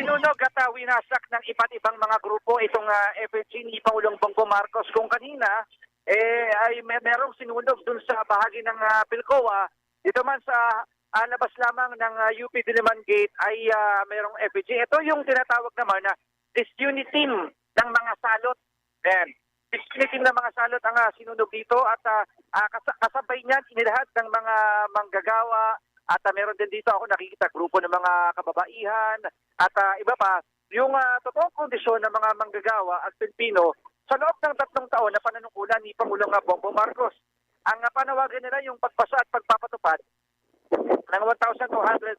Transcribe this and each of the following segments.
sinunog at winasak ng iba't ibang mga grupo itong effigy ni Pangulong Bongbong Marcos. Kung kanina ay merong sinunog dun sa bahagi ng Pilcoa, dito man sa labas lamang ng UP Diliman Gate ay merong effigy. Ito yung tinatawag naman na disunity team ng mga salot. Then, disunity team ng mga salot ang sinunog dito at kasabay niyan inilahat ng mga manggagawa. At meron din dito ako nakikita grupo ng mga kababaihan at iba pa, yung totoong kondisyon ng mga manggagawa at Pilipino sa loob ng 3 taon na pananungkulan ni Pangulong Bongbong Marcos. Ang panawagan nila yung pagbasa at pagpapatupad ng 1,200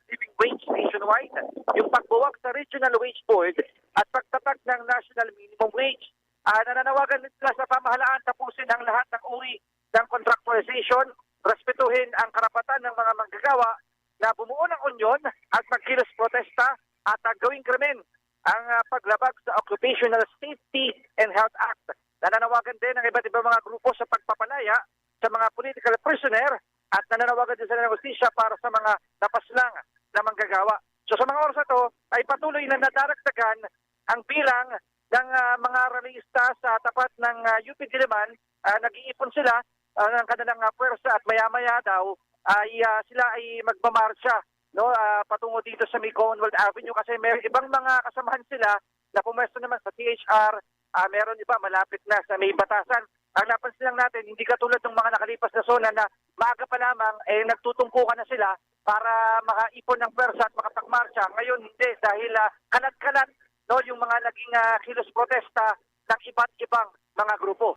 living wage nationwide, yung pagbuwag sa Regional Wage Board at pagtatag ng National Minimum Wage. Nananawagan nila sa pamahalaan tapusin ang lahat ng uri ng contractualization, respetuhin ang karapatan ng mga manggagawa na bumuo ng unyon at magkilos protesta at gawing krimen ang paglabag sa Occupational Safety and Health Act. Nananawagan din ang iba't ibang mga grupo sa pagpapalaya sa mga political prisoner at nananawagan din sila ng justisya para sa mga napaslang na manggagawa. So sa mga oras na ito ay patuloy na nadaragdagan ang bilang ng mga rallyista sa tapat ng UP Diliman. Nag-iipon sila ng kanilang pwersa at maya-maya daw ay sila ay magmamarsya patungo dito sa may Commonwealth Avenue kasi may ibang mga kasamahan sila na pumesto naman sa THR, meron iba malapit na sa may Batasan. Ang napansin lang natin, hindi katulad ng mga nakalipas na zona na maaga pa lamang nagtutungkukan na sila para makaipon ng pwersa at makapagmarsya. Ngayon hindi dahil kalat-kalat yung mga naging kilos protesta ng iba't ibang mga grupo.